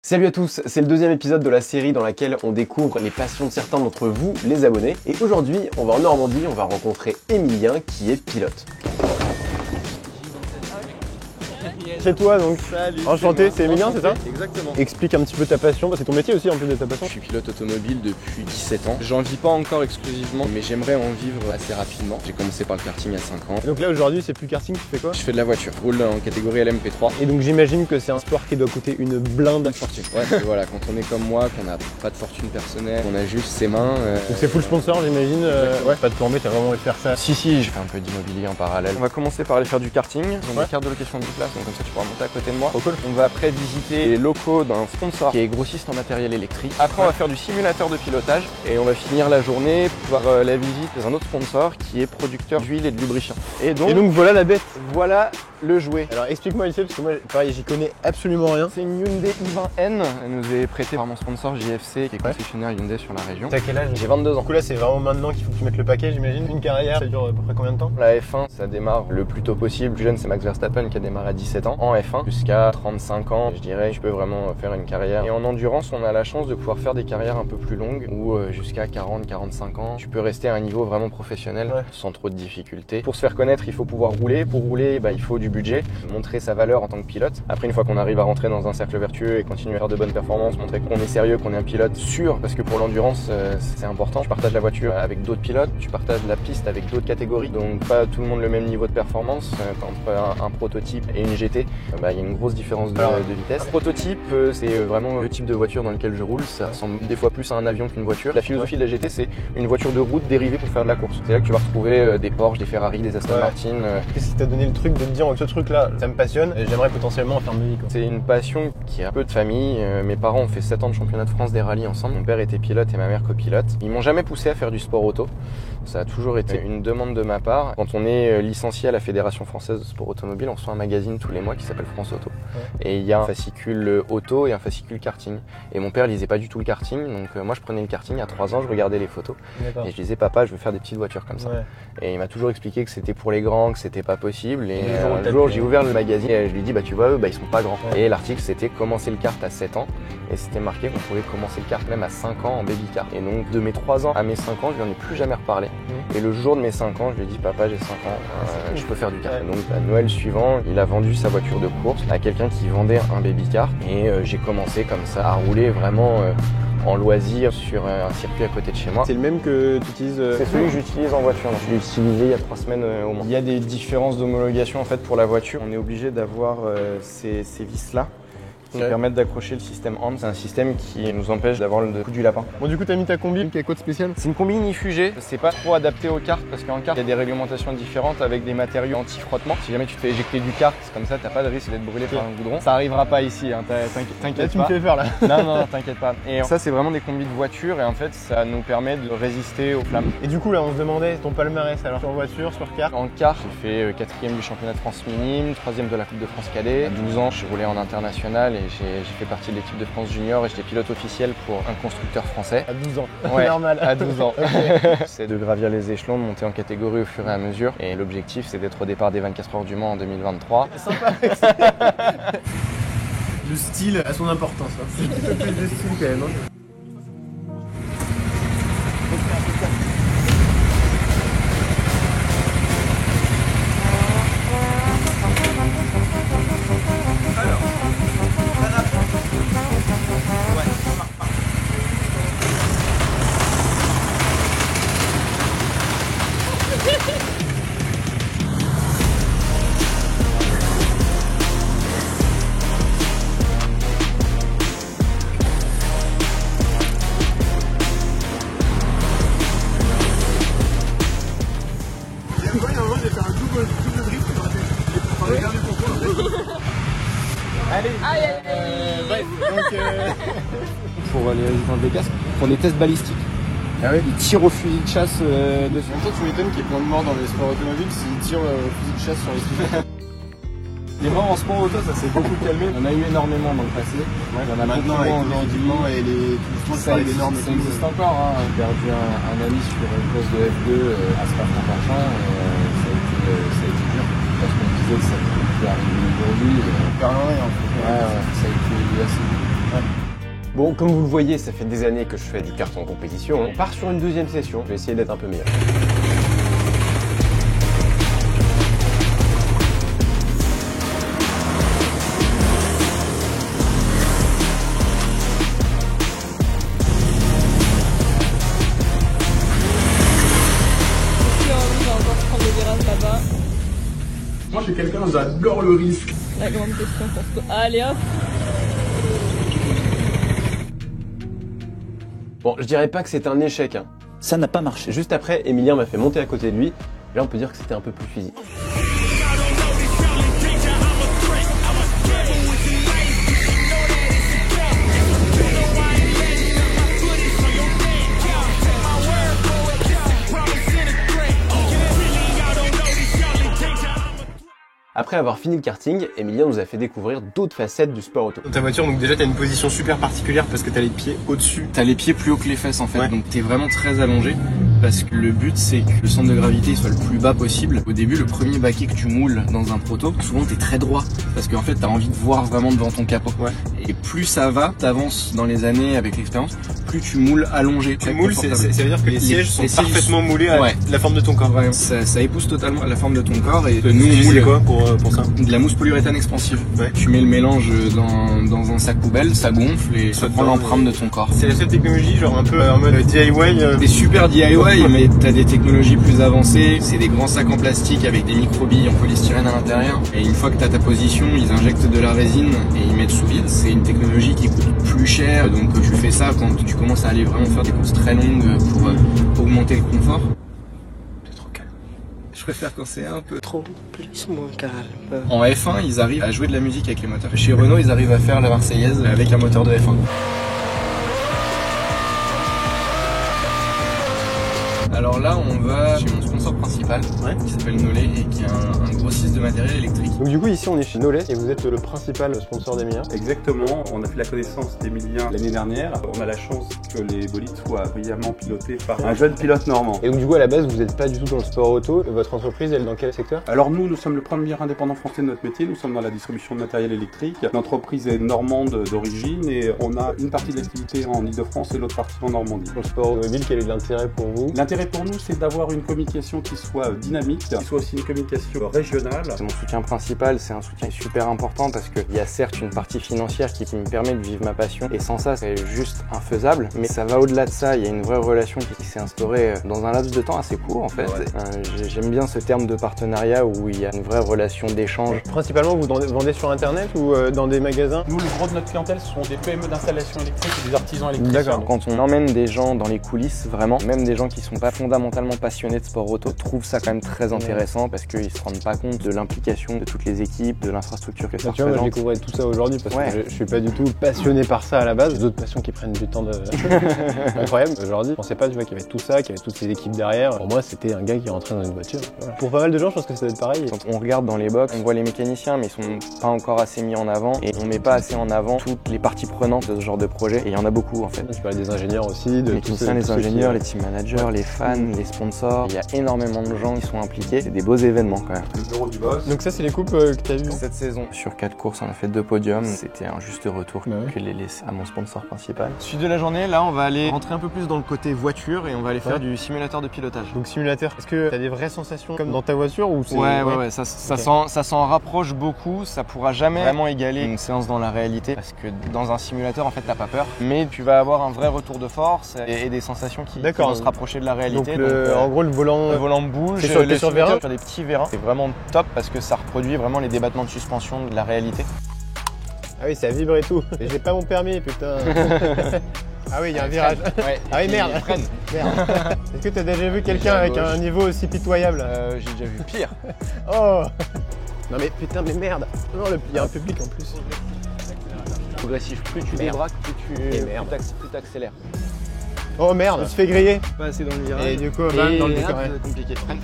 Salut à tous, c'est le deuxième épisode de la série dans laquelle on découvre les passions de certains d'entre vous, les abonnés. Et aujourd'hui, on va en Normandie, on va rencontrer Emilien qui est pilote. Chez toi donc. Salut. Enchanté, c'est Emilien, c'est ça? Exactement. Explique un petit peu ta passion, c'est ton métier aussi en plus de ta Je passion. suis pilote automobile depuis 17 ans. J'en vis pas encore exclusivement, mais j'aimerais en vivre assez rapidement. J'ai commencé par le karting à 5 ans. Et donc là aujourd'hui c'est plus karting, tu fais quoi? Je fais de la voiture, je roule en catégorie LMP3. Et donc j'imagine que c'est un sport qui doit coûter une blinde. Fortune. Ouais, parce que voilà, quand on est comme moi, qu'on n'a pas de fortune personnelle, qu'on a juste ses mains. Donc c'est full sponsor j'imagine, ouais, pas de plan B, t'as vraiment envie de faire ça. Si, je fais un peu d'immobilier en parallèle. On va commencer par aller faire du karting. On a une carte de location de place, donc comme ça tu pourras monter à côté de moi. Trop cool. On va après visiter les locaux d'un sponsor qui est grossiste en matériel électrique. Après on va faire du simulateur de pilotage et on va finir la journée par la visite d'un autre sponsor qui est producteur d'huile et de lubrifiant. Et donc voilà la bête. voilà le jouet. Alors explique-moi ici parce que moi pareil j'y connais absolument rien. C'est une Hyundai i20N, elle nous est prêtée par mon sponsor JFC qui est concessionnaire Hyundai sur la région. T'as quel âge? J'ai 22 ans. Du coup là c'est vraiment maintenant qu'il faut que tu mettes le paquet j'imagine. Une carrière, ça dure à peu près combien de temps? La F1 ça démarre le plus tôt possible. Le plus jeune c'est Max Verstappen qui a démarré à 17 ans en F1 jusqu'à 35 ans. Je dirais je peux vraiment faire une carrière. Et en endurance on a la chance de pouvoir faire des carrières un peu plus longues où jusqu'à 40-45 ans tu peux rester à un niveau vraiment professionnel sans trop de difficultés. Pour se faire connaître il faut pouvoir rouler. Pour rouler il faut du budget, montrer sa valeur en tant que pilote. Après une fois qu'on arrive à rentrer dans un cercle vertueux et continuer à faire de bonnes performances, montrer qu'on est sérieux, qu'on est un pilote sûr, parce que pour l'endurance c'est important. Tu partages la voiture avec d'autres pilotes, tu partages la piste avec d'autres catégories, donc pas tout le monde le même niveau de performance. Entre un prototype et une GT, il y a une grosse différence de vitesse. Un prototype c'est vraiment le type de voiture dans lequel je roule, ça ressemble des fois plus à un avion qu'une voiture. La philosophie de la GT c'est une voiture de route dérivée pour faire de la course. C'est là que tu vas retrouver des Porsche, des Ferrari, des Aston Martin. Qu'est-ce qui t'a donné le truc de te dire ce truc là ça me passionne et j'aimerais potentiellement en faire ma vie quoi. C'est une passion qui a un peu de famille. Mes parents ont fait 7 ans de championnat de France des rallyes ensemble. Mon père était pilote et ma mère copilote. Ils m'ont jamais poussé à faire du sport auto. Ça a toujours été une demande de ma part. Quand on est licencié à la Fédération Française de Sport Automobile, on reçoit un magazine tous les mois qui s'appelle France Auto. Et il y a un fascicule auto et un fascicule karting. Et mon père lisait pas du tout le karting, donc moi je prenais le karting. À 3 ans, je regardais les photos et je disais papa, je veux faire des petites voitures comme ça. Et il m'a toujours expliqué que c'était pour les grands, que c'était pas possible. Et un jour, j'ai ouvert le magazine et je lui ai dit tu vois eux, ils sont pas grands. Et l'article c'était commencer le kart à 7 ans et c'était marqué qu'on pouvait commencer le kart même à 5 ans en baby kart. Et donc de mes 3 ans à mes 5 ans, je lui en ai plus jamais reparlé. Et le jour de mes 5 ans, je lui ai dit papa, j'ai 5 ans, je peux faire du kart. Et donc à Noël suivant, il a vendu sa voiture de course à quelqu'un qui vendait un baby kart et j'ai commencé comme ça à rouler vraiment en loisir sur un circuit à côté de chez moi. C'est le même que tu utilises C'est celui que j'utilise en voiture. Je l'ai utilisé il y a 3 semaines au moins. Il y a des différences d'homologation en fait pour la voiture. On est obligé d'avoir ces vis là qui permettent d'accrocher le système HAND. C'est un système qui nous empêche d'avoir le coup du lapin. Bon du coup t'as mis ta combi qui a quoi de spécial? C'est une combi unifugée, c'est pas trop adapté au kart parce qu'en kart il y a des réglementations différentes avec des matériaux anti-frottement. Si jamais tu te fais éjecter du kart, comme ça t'as pas de risque d'être brûlé par un goudron. Ça arrivera pas ici, hein, t'inquiète pas. Tu me fais peur là. Non, t'inquiète pas. Et ça c'est vraiment des combis de voiture et en fait ça nous permet de résister aux flammes. Et du coup là on se demandait ton palmarès alors sur voiture, sur kart? En kart j'ai fait 4e du championnat de France minime, 3e de la Coupe de France cadet. À 12 ans j'ai roulé en international et j'ai fait partie de l'équipe de France junior et j'étais pilote officiel pour un constructeur français. À 12 ans, ouais, normal. À 12 ans. C'est de gravir les échelons, de monter en catégorie au fur et à mesure. Et l'objectif c'est d'être au départ des 24 heures du Mans en 2023. Sympa. Le style a son importance. C'est un peu plus de style quand même. Allez, bref, donc Pour les résidents des casques, pour les tests balistiques. Ah oui. Ils tirent au fusil de chasse dessus. En même temps, tu m'étonnes qu'il y ait plein de morts dans les sports automobiles s'ils tirent au fusil de chasse sur les pilotes. Les morts en sport auto, ça s'est beaucoup calmé. On a eu énormément dans le passé. Ouais, il y en a maintenant avec l'équipement et les ça existe encore. Hein. J'ai perdu un ami sur une course de F2 à Spa-Francorchamps. Ça a été dur parce qu'on disait que ça pouvait arriver aujourd'hui. Rien en fait. Ouais, ça a été assez dur. Bon, comme vous le voyez, ça fait des années que je fais du kart en compétition. On part sur une deuxième session. Je vais essayer d'être un peu meilleur. Moi, je suis quelqu'un, j'adore le risque. La grande question pour toi. Allez hop. Bon, je dirais pas que c'est un échec. Hein. Ça n'a pas marché. Juste après, Emilien m'a fait monter à côté de lui. Là, on peut dire que c'était un peu plus physique. Après avoir fini le karting, Emilien nous a fait découvrir d'autres facettes du sport auto. Dans ta voiture, donc déjà, t'as une position super particulière parce que t'as les pieds au-dessus. T'as les pieds plus haut que les fesses en fait, Ouais. donc t'es vraiment très allongé parce que le but c'est que le centre de gravité soit le plus bas possible. Au début, le premier baquet que tu moules dans un proto, souvent t'es très droit parce qu'en fait t'as envie de voir vraiment devant ton capot. Ouais. Et plus ça va, t'avances dans les années avec l'expérience, plus tu moules allongé. Tu moules, ça veut dire que les sièges sont les sièges parfaitement moulés à Ouais. la forme de ton corps. Ouais, ça épouse totalement la forme de ton corps et nous Nous, on on moule quoi pour ça? de la mousse polyuréthane expansive. Ouais. Tu mets le mélange dans un sac poubelle, ça gonfle et ça prend l'empreinte de ton corps. C'est la seule technologie, genre un peu en mode DIY. Des super DIY, mais t'as des technologies plus avancées. C'est des grands sacs en plastique avec des micro-billes en polystyrène à l'intérieur. Et une fois que t'as ta position, ils injectent de la résine et ils mettent sous vide. C'est une technologie qui coûte plus cher. Donc tu fais ça quand tu commences à aller vraiment faire des courses très longues pour augmenter le confort. C'est trop calme. Je préfère quand c'est un peu trop Plus moins calme. En F1, ils arrivent à jouer de la musique avec les moteurs. Chez Renault, ils arrivent à faire la Marseillaise avec un moteur de F1. Alors là, on va chez mon sponsor principal, qui s'appelle Nolay et qui est un grossiste de matériel électrique. Donc du coup, ici, on est chez Nolay et vous êtes le principal sponsor d'Emilien. Exactement, on a fait la connaissance d'Emilien l'année dernière. On a la chance que les bolides soient brillamment pilotés par un jeune pilote normand. Et donc du coup, à la base, vous n'êtes pas du tout dans le sport auto. Votre entreprise, elle est dans quel secteur? Alors nous sommes le premier indépendant français de notre métier, nous sommes dans la distribution de matériel électrique. L'entreprise est normande d'origine et on a une partie de l'activité en Ile-de-France et l'autre partie en Normandie. Dans le sport automobile, quel est l'intérêt pour vous? L'intérêt pour nous, c'est d'avoir une communication qui soit dynamique, qui soit aussi une communication régionale. C'est mon soutien principal, c'est un soutien super important parce qu'il y a certes une partie financière qui me permet de vivre ma passion et sans ça c'est juste infaisable, mais ça va au-delà de ça, il y a une vraie relation qui s'est instaurée dans un laps de temps assez court en fait. Ouais. J'aime bien ce terme de partenariat où il y a une vraie relation d'échange. Principalement, vous vendez sur internet ou dans des magasins? Nous, le gros de notre clientèle, ce sont des PME d'installation électrique et des artisans électriques. D'accord. Quand on emmène des gens dans les coulisses, vraiment, même des gens qui sont pas fondamentalement passionnés de sport auto, trouvent ça quand même très intéressant parce qu'ils se rendent pas compte de l'implication de toutes les équipes, de l'infrastructure que ça Tu vois, moi je représente. découvrais tout ça aujourd'hui parce Ouais. que je suis pas du tout passionné par ça à la base. D'autres passions qui prennent du temps de... Incroyable. Aujourd'hui, je pensais pas, tu vois, qu'il y avait tout ça, qu'il y avait toutes ces équipes derrière. Pour moi, c'était un gars qui rentrait dans une voiture. Voilà. Pour pas mal de gens, je pense que ça doit être pareil. Quand on regarde dans les box, on voit les mécaniciens, mais ils sont pas encore assez mis en avant et on met pas assez en avant toutes les parties prenantes de ce genre de projet. Et il y en a beaucoup en fait. Tu parlais des ingénieurs aussi, de Les tous mécaniciens, les ceux ingénieurs, qui- les team managers, les fans, les sponsors. Il y a énormément de gens qui sont impliqués. C'est des beaux événements quand même. Le bureau du boss. Donc ça, c'est les coupes que t'as vues? Cette saison, sur 4 courses, on a fait 2 podiums. C'était un juste retour Bah ouais. que les laisser à mon sponsor principal. Suite de la journée, là on va aller rentrer un peu plus dans le côté voiture et on va aller faire du simulateur de pilotage. Donc simulateur, est-ce que t'as des vraies sensations comme dans ta voiture ou c'est... Ouais, ça Ok. s'en rapproche beaucoup, ça pourra jamais vraiment égaler une séance dans la réalité parce que dans un simulateur en fait t'as pas peur, mais tu vas avoir un vrai retour de force et des sensations qui D'accord. vont se rapprocher de la Donc, réalité. en gros, le volant... Le volant bouge, T'es sur les vérin simulateurs sur des petits vérins, c'est vraiment top parce que ça reproduit vraiment les débattements de suspension de la réalité. Ah oui, ça vibre et tout. Et j'ai pas mon permis, putain. Ah oui, il y a un virage. Ouais, Ah oui, et merde. ils freinent. Merde. Est-ce que t'as déjà vu quelqu'un avec un niveau aussi pitoyable? J'ai déjà vu pire. Oh. Non mais putain, mais merde. Non, il y a un public en plus. Progressif, plus tu Merde. débraques, Et merde. plus t'accélères. Oh merde, tu te fais griller. Pas assez dans le virage. Et du coup, bam, dans le décor. c'est compliqué. Freine.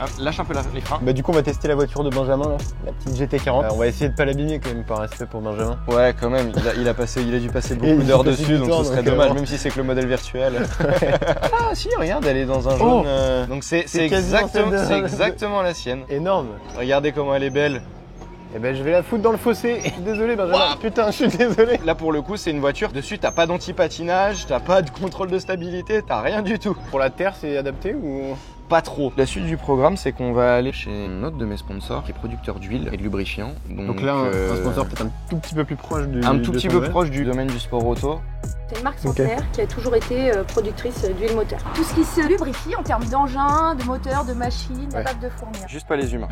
Hop, lâche un peu les freins. Bah du coup, on va tester la voiture de Benjamin là, la petite GT40. On va essayer de pas l'abîmer quand même par respect pour Benjamin. Ouais, quand même, il a dû passer Et beaucoup il d'heures passe dessus, du donc temps, ce serait donc, dommage, bon. même si c'est que le modèle virtuel. Ah si, regarde, elle est dans un jaune. Oh. Donc c'est C'est quasiment exactement, celle de- c'est exactement la sienne. Énorme. Regardez comment elle est belle. Eh ben je vais la foutre dans le fossé. Désolé Benjamin. Wow. Putain, je suis désolé. Là pour le coup c'est une voiture, dessus t'as pas d'anti-patinage, t'as pas de contrôle de stabilité, t'as rien du tout. Pour la terre, c'est adapté ou... Pas trop. La suite du programme, c'est qu'on va aller chez un autre de mes sponsors qui est producteur d'huile et de lubrifiant. Donc là, un sponsor peut-être un tout petit peu plus proche du... Un tout petit peu proche du domaine du sport auto. C'est une marque centenaire qui a toujours été productrice d'huile moteur. Tout ce qui se lubrifie en termes d'engins, de moteurs, de machines, capable de fournir. Juste pas les humains.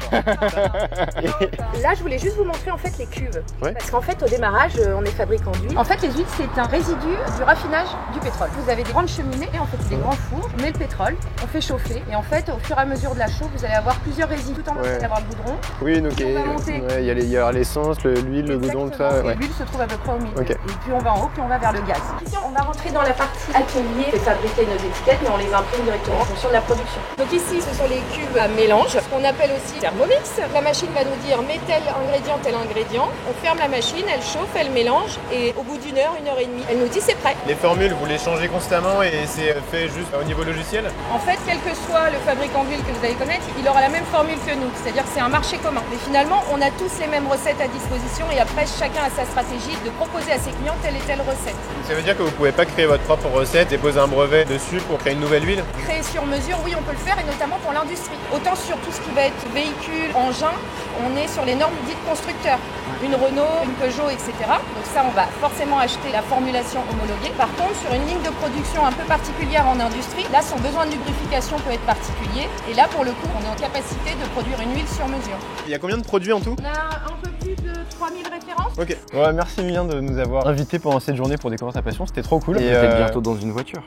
Là, je voulais juste vous montrer en fait les cuves. Ouais. Parce qu'en fait, au démarrage, on est fabricant d'huile. En fait, les huiles, c'est un résidu du raffinage du pétrole. Vous avez des grandes cheminées et en fait des grands fours. On met le pétrole, on fait chauffer et en fait, au fur et à mesure de la chauffe, vous allez avoir plusieurs résidus. Tout en bas, vous allez avoir le goudron. Oui, donc on va monter. il y a l'essence, l'huile, le goudron, tout ça. Et l'huile se trouve à peu près au milieu. Okay. Et puis on va en haut, puis on va vers le gaz. Ici, on va rentrer dans la partie atelier et fabriquer nos étiquettes, mais on les imprime directement en fonction de la production. Donc ici, ce sont les cubes à mélange, ce qu'on appelle aussi Thermomix. La machine va nous dire mets tel ingrédient, tel ingrédient. On ferme la machine, elle chauffe, elle mélange et au bout d'une heure et demie, elle nous dit c'est prêt. Les formules, vous les changez constamment et c'est fait juste au niveau logiciel? En fait, quel que soit le fabricant d'huile que vous allez connaître, il aura la même formule que nous, c'est-à-dire que c'est un marché commun. Mais finalement, on a tous les mêmes recettes à disposition et après, chacun a sa stratégie de proposer à ses clients telle et telle recette. Ça veut dire que vous pouvez pas créer votre propre recette, déposer un brevet dessus pour créer une nouvelle huile? Créer sur mesure, oui, on peut le faire et notamment pour l'industrie. Autant sur tout ce qui va être véhicule, engin, on est sur les normes dites constructeurs. Une Renault, une Peugeot, etc. Donc ça, on va forcément acheter la formulation homologuée. Par contre, sur une ligne de production un peu particulière en industrie, là, son besoin de lubrification peut être particulier. Et là, pour le coup, on est en capacité de produire une huile sur mesure. Il y a combien de produits en tout? On a un peu plus de 3000 références. Ok. Ouais, merci Emilien de nous avoir invités pendant cette journée pour découvrir ta passion, c'était trop cool. Et peut-être bientôt dans une voiture.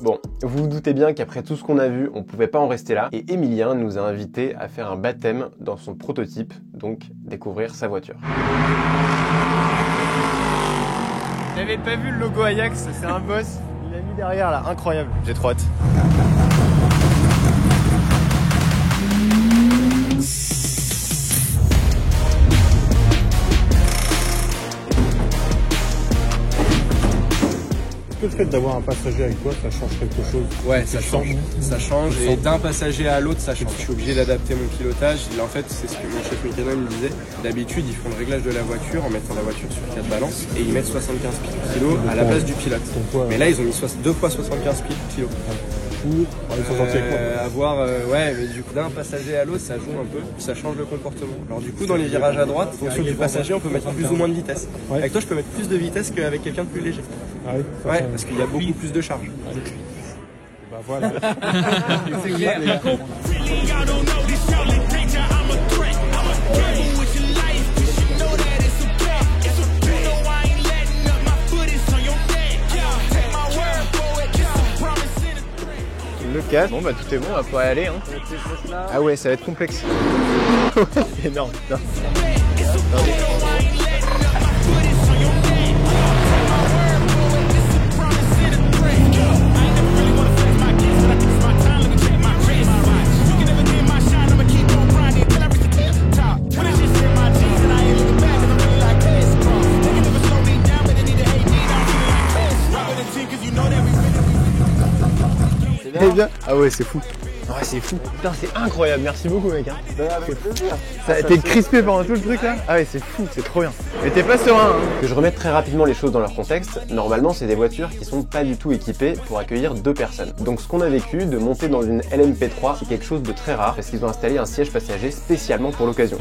Bon, vous vous doutez bien qu'après tout ce qu'on a vu, on pouvait pas en rester là. Et Emilien nous a invités à faire un baptême dans son prototype, donc découvrir sa voiture. J'avais pas vu le logo Ajax, c'est un boss. Il l'a mis derrière là, incroyable. J'ai trop hâte. Est-ce que le fait d'avoir un passager avec toi, ça change quelque chose? Ouais, ça change et d'un passager à l'autre, ça change. Je suis obligé d'adapter mon pilotage. Là, en fait, c'est ce que mon chef mécanicien me disait. D'habitude, ils font le réglage de la voiture en mettant la voiture sur 4 balances et ils mettent 75 kilos à la place du pilote. Mais là, ils ont mis 2 fois 75 kilos. Ouais, mais du coup d'un passager à l'autre ça joue un peu, ça change le comportement. Alors du coup dans les virages à droite, en fonction du passager on peut mettre plus ou moins de vitesse. Avec toi je peux mettre plus de vitesse qu'avec quelqu'un de plus léger. Ouais, parce qu'il y a beaucoup plus de charge. Bah voilà. C'est clair. Le casque, bon bah tout est bon, on va pouvoir y aller hein. Ah ouais, ça va être complexe. C'est énorme, putain. Bien. Ah ouais, c'est fou. Ouais, c'est fou. Putain, c'est incroyable. Merci beaucoup, mec. Hein. Ça a été crispé pendant tout le truc là. Ah ouais, c'est fou, c'est trop bien. Mais t'es pas serein. Hein. Que je remette très rapidement les choses dans leur contexte. Normalement, c'est des voitures qui sont pas du tout équipées pour accueillir 2 personnes. Donc, ce qu'on a vécu de monter dans une LMP3, c'est quelque chose de très rare parce qu'ils ont installé un siège passager spécialement pour l'occasion.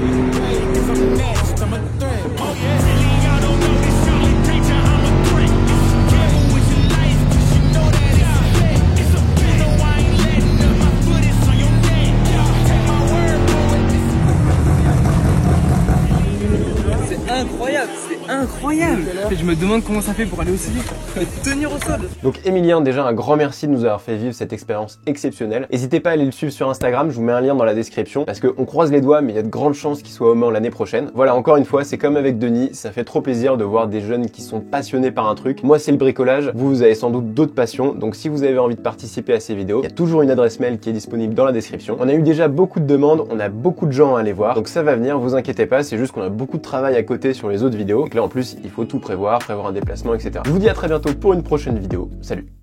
Incroyable. Je me demande comment ça fait pour aller aussi vite et tenir au sol. Donc Emilien, déjà un grand merci de nous avoir fait vivre cette expérience exceptionnelle. N'hésitez pas à aller le suivre sur Instagram, je vous mets un lien dans la description parce qu'on croise les doigts mais il y a de grandes chances qu'il soit au Mans l'année prochaine. Voilà, encore une fois, c'est comme avec Denis, ça fait trop plaisir de voir des jeunes qui sont passionnés par un truc. Moi c'est le bricolage, vous avez sans doute d'autres passions, donc si vous avez envie de participer à ces vidéos, il y a toujours une adresse mail qui est disponible dans la description. On a eu déjà beaucoup de demandes, on a beaucoup de gens à aller voir, donc ça va venir, vous inquiétez pas, c'est juste qu'on a beaucoup de travail à côté sur les autres vidéos. Donc là en plus, il faut tout prévoir un déplacement, etc. Je vous dis à très bientôt pour une prochaine vidéo. Salut!